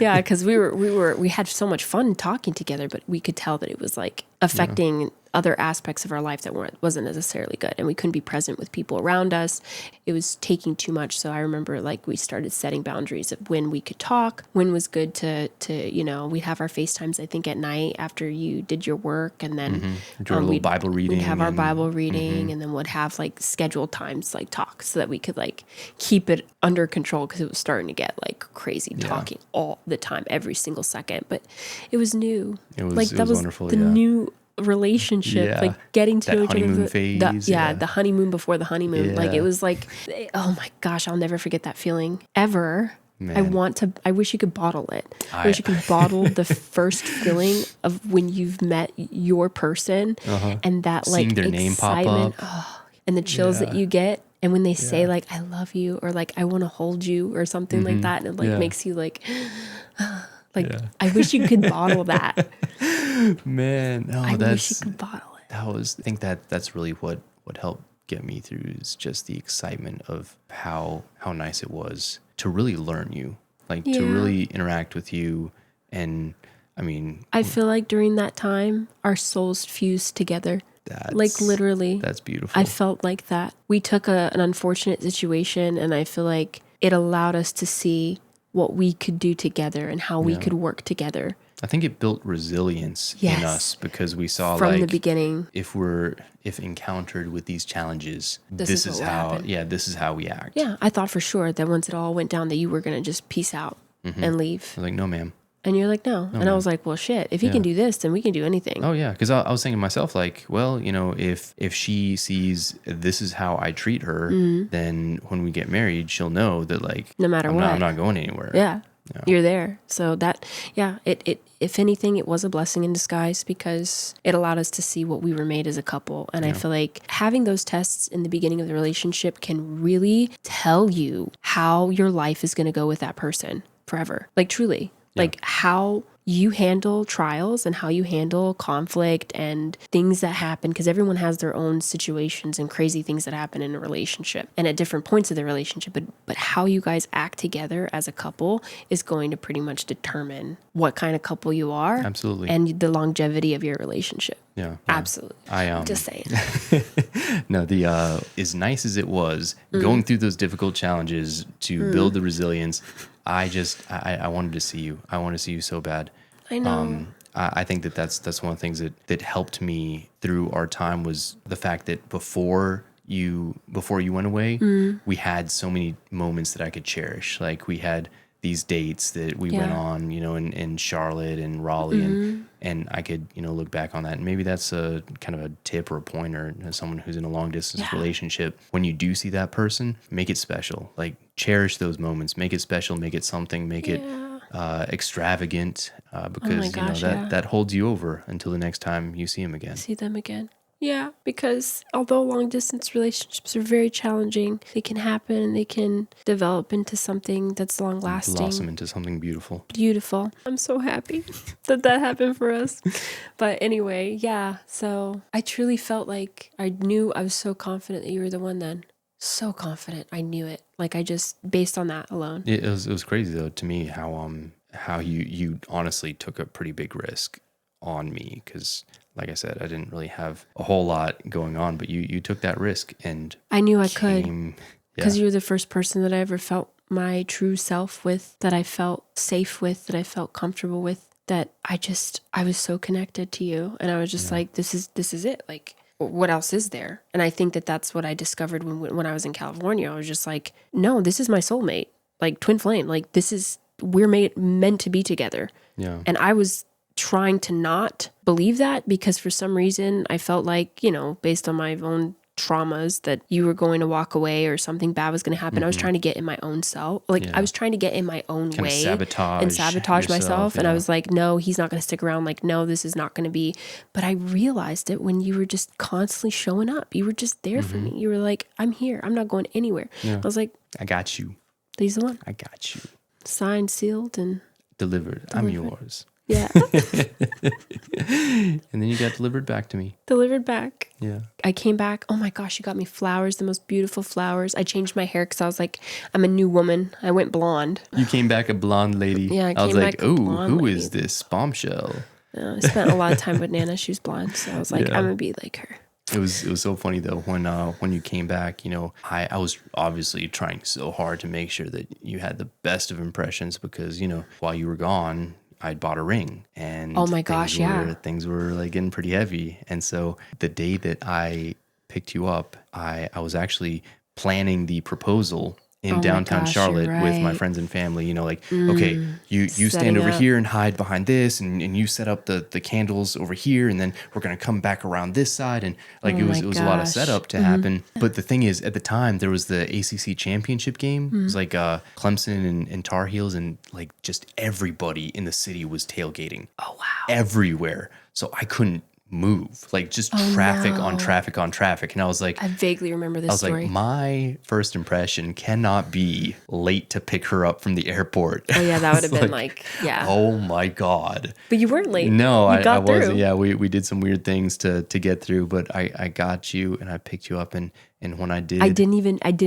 Yeah. Cause we had so much fun talking together, but we could tell that it was like affecting other aspects of our life that wasn't necessarily good, and we couldn't be present with people around us. It was taking too much. So I remember like we started setting boundaries of when we could talk, when was good to we'd have our FaceTimes, I think, at night after you did your work, and then do our little Bible reading. We'd have our Bible reading, and then would have like scheduled times like talk, so that we could like keep it under control, because it was starting to get like crazy talking all the time, every single second. But it was new. That was wonderful. The new relationship, like getting to know each other. The honeymoon before the honeymoon. Like it was like, oh my gosh, I'll never forget that feeling ever. Man. I wish you could bottle it. I wish you could bottle the first feeling of when you've met your person and that like seeing their name pop up and the chills that you get. And when they say like, I love you, or like, I want to hold you, or something like that. And it like makes you like, I wish you could bottle that. Man, no, I wish you could bottle it. I think that's really what helped get me through, is just the excitement of how nice it was to really learn you, like to really interact with you. And I mean, I feel like during that time, our souls fused together. Like literally. That's beautiful. I felt like that. We took an unfortunate situation, and I feel like it allowed us to see what we could do together and how we could work together. I think it built resilience in us, because we saw from the beginning, if encountered with these challenges, this is how we act. Yeah, I thought for sure that once it all went down that you were going to just peace out and leave. I was like, no, ma'am. And you're like, no. And I was like, well, shit, if he can do this, then we can do anything. Oh yeah. Cause I was thinking to myself like, well, you know, if she sees this is how I treat her, then when we get married, she'll know that like, no matter what, I'm not going anywhere. Yeah. You're there. So that, it if anything, it was a blessing in disguise because it allowed us to see what we were made as a couple. And I feel like having those tests in the beginning of the relationship can really tell you how your life is going to go with that person forever. Like truly, like how you handle trials and how you handle conflict and things that happen, because everyone has their own situations and crazy things that happen in a relationship and at different points of the relationship. But how you guys act together as a couple is going to pretty much determine what kind of couple you are. Absolutely. And the longevity of your relationship. Yeah. Absolutely. Just saying. No, as nice as it was going through those difficult challenges to build the resilience, I wanted to see you. I want to see you so bad. I know. I think that's one of the things that helped me through our time was the fact that before you went away, we had so many moments that I could cherish. Like we had these dates that we went on, you know, in Charlotte and Raleigh, and I could, you know, look back on that. And maybe that's a kind of a tip or a pointer to someone who's in a long distance relationship. When you do see that person, make it special. Like cherish those moments, make it special, make it something, make it extravagant, because that holds you over until the next time you see him again. See them again. Yeah, because although long distance relationships are very challenging, they can happen and they can develop into something that's long lasting. Blossom into something beautiful. Beautiful. I'm so happy that happened for us. But anyway, so I truly felt like I was so confident that you were the one then. So confident. I knew it. Like I just, based on that alone. It was crazy though to me how you honestly took a pretty big risk on me, because like I said, I didn't really have a whole lot going on, but you took that risk, and I knew I could, because you were the first person that I ever felt my true self with, that I felt safe with, that I felt comfortable with, that I was so connected to you, and I was just like, this is it. Like, what else is there? And I think that's what I discovered when I was in California. I was just like, no, this is my soulmate, like twin flame. Like we're meant to be together. Yeah. And I was trying to not believe that because for some reason I felt like, you know, based on my own traumas, that you were going to walk away or something bad was going to happen. I was trying to get in my own self. Like I was trying to get in my own way and sabotage myself. Yeah. And I was like, no, he's not going to stick around. Like, no, this is not going to be. But I realized it when you were just constantly showing up. You were just there for me. You were like, I'm here. I'm not going anywhere. Yeah. I was like, I got you. He's the one. I got you. Signed, sealed, and delivered. I'm yours. Yeah. And then you got delivered back to me. Delivered back. Yeah. I came back. Oh my gosh, you got me flowers, the most beautiful flowers. I changed my hair because I was like, I'm a new woman. I went blonde. You came back a blonde lady. Yeah, I was like, ooh, who is this bombshell? I spent a lot of time with Nana. She was blonde. So I was like, I'm going to be like her. It was so funny though when you came back, you know, I was obviously trying so hard to make sure that you had the best of impressions because, you know, while you were gone, I'd bought a ring, and oh my gosh, things were like getting pretty heavy. And so the day that I picked you up, I was actually planning the proposal in downtown Charlotte with my friends and family, you know, like, okay, you stand over here and hide behind this, and you set up the candles over here, and then we're going to come back around this side. And like, it was a lot of setup to happen. But the thing is, at the time, there was the ACC championship game. It was like Clemson and Tar Heels, and like just everybody in the city was tailgating. Oh, wow. Everywhere. So I couldn't move, like just traffic on traffic on traffic. And I was like, I vaguely remember this story. Like, my first impression cannot be late to pick her up from the airport. Oh yeah, that would have been like, oh my God. But you weren't late. No, I wasn't. Yeah, we did some weird things to get through, but I got you and I picked you up, and when I did, I didn't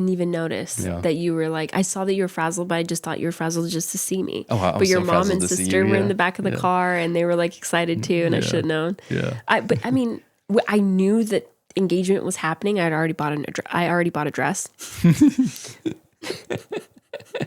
even notice that you were like, I saw that you were frazzled, but I just thought you were frazzled just to see me. But your mom and sister were in the back of the car, and they were like excited too, and I should have known. Yeah. But I mean, I knew that engagement was happening. I already bought a dress.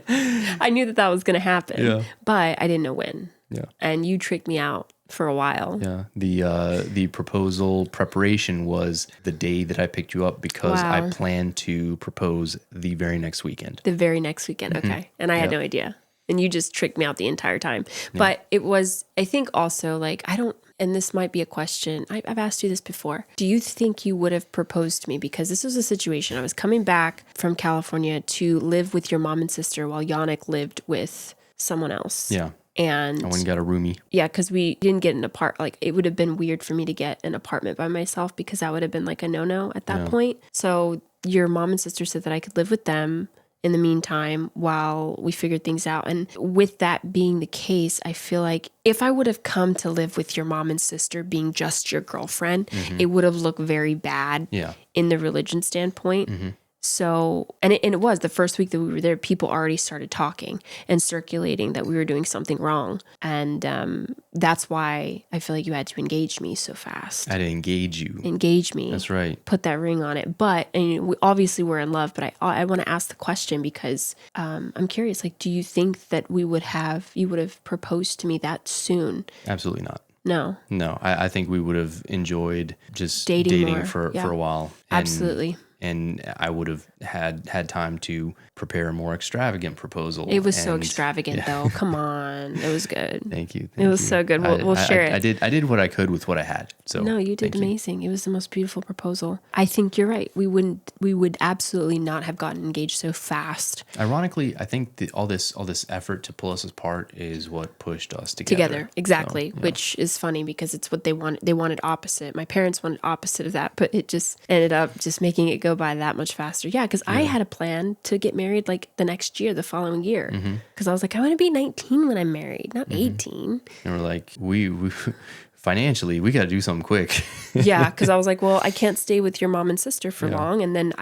I knew that was going to happen, but I didn't know when. Yeah. And you tricked me out for a while. Yeah. The proposal preparation was the day that I picked you up because I planned to propose the very next weekend. The very next weekend. Okay. And I had no idea. and you just tricked me out the entire time. Yeah. But it was, I think also like, and this might be a question, I've asked you this before. Do you think you would have proposed to me? Because this was a situation, I was coming back from California to live with your mom and sister while Yannick lived with someone else. Yeah. And I went and got a roomie. Yeah, because we didn't get an apartment. Like, it would have been weird for me to get an apartment by myself because that would have been like a no-no at that point. So your mom and sister said that I could live with them in the meantime while we figured things out. And with that being the case, I feel like if I would have come to live with your mom and sister being just your girlfriend, it would have looked very bad in the religion standpoint. So, and it was the first week that we were there, people already started talking and circulating that we were doing something wrong. And that's why I feel like you had to engage me so fast. I had to engage you. Engage me. That's right. Put that ring on it. But, and we obviously we're in love, but I want to ask the question because I'm curious, like, do you think that you would have proposed to me that soon? Absolutely not. No. I think we would have enjoyed just dating for a while. Absolutely. And I would have had time to prepare a more extravagant proposal. It was so extravagant, though. Come on, it was good. Thank you. It was so good. We'll share it. I did what I could with what I had. So no, you did amazing. It was the most beautiful proposal. I think you're right. We would absolutely not have gotten engaged so fast. Ironically, I think all this effort to pull us apart is what pushed us together. Exactly. So, which is funny because it's what they wanted. They wanted opposite. My parents wanted opposite of that, but it just ended up just making it go by that much faster. Yeah, because I had a plan to get married like the next year, the following year. Because I was like, I want to be 19 when I'm married, not 18. And we're like, we financially, we got to do something quick. Yeah, because I was like, well, I can't stay with your mom and sister for long. And then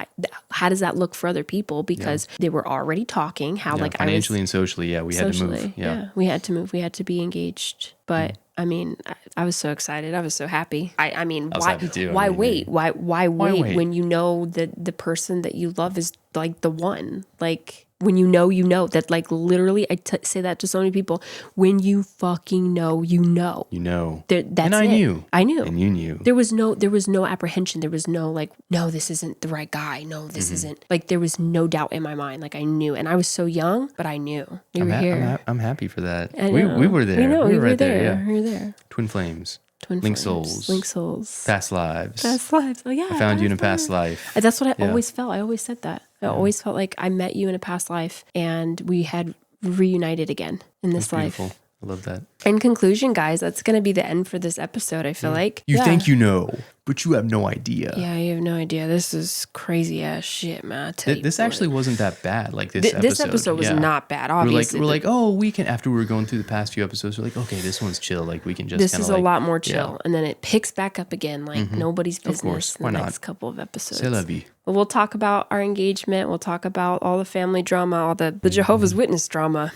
how does that look for other people? Because they were already talking how like financially and socially, we had to move. Yeah, we had to move. We had to be engaged. But I mean, I was so excited. I was so happy. I mean, why wait? Why wait when you know that the person that you love is like the one? Like, when you know that, like, literally, say that to so many people. When you fucking know, you know. You know. That's and I knew. I knew. And you knew. There was no apprehension. There was no like, no, this isn't the right guy. No, this isn't. Like, there was no doubt in my mind. Like, I knew. And I was so young, but I knew. We were here. I'm happy for that. We were there. We were right there. Yeah. We were there. Twin flames. Link souls. Past lives. Oh, yeah. I found you in a past life. That's what I always felt. I always said that. I always felt like I met you in a past life and we had reunited again in this life. Beautiful. I love that. In conclusion, guys, that's going to be the end for this episode, I feel like. You think you know, but you have no idea. Yeah, you have no idea. This is crazy ass shit, man. This actually wasn't that bad. Like this episode. This episode was not bad, obviously. We're like, oh, we can, after we were going through the past few episodes, we're like, okay, this one's chill. Like, we can just This is a lot more chill. And then it picks back up again, like nobody's business in the next couple of episodes. C'est la vie. But we'll talk about our engagement. We'll talk about all the family drama, all the Jehovah's Witness drama,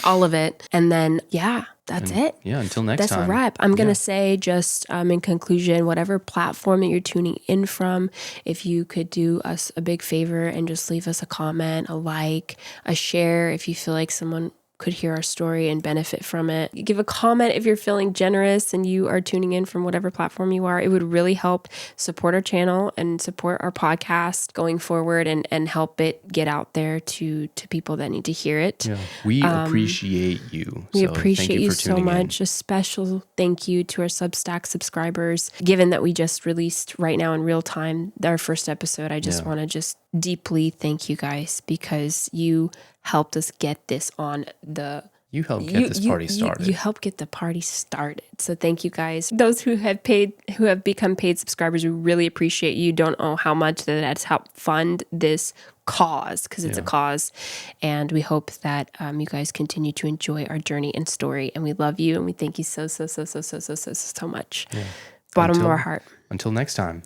all of it. And then, that's it. Yeah, until next time. That's a wrap. I'm going to say just in conclusion, whatever platform that you're tuning in from, if you could do us a big favor and just leave us a comment, a like, a share if you feel like someone could hear our story and benefit from it. Give a comment if you're feeling generous and you are tuning in from whatever platform you are. It would really help support our channel and support our podcast going forward and help it get out there to people that need to hear it. Yeah. We appreciate you. We appreciate you so much. A special thank you to our Substack subscribers. Given that we just released right now in real time our first episode, I just want to just deeply thank you guys because you helped us get this on the... You helped get this party started. You helped get the party started. So thank you guys. Those who have become paid subscribers, we really appreciate you. Don't know how much that's helped fund this cause because it's a cause. And we hope that you guys continue to enjoy our journey and story. And we love you and we thank you so much. Bottom of our heart. Until next time.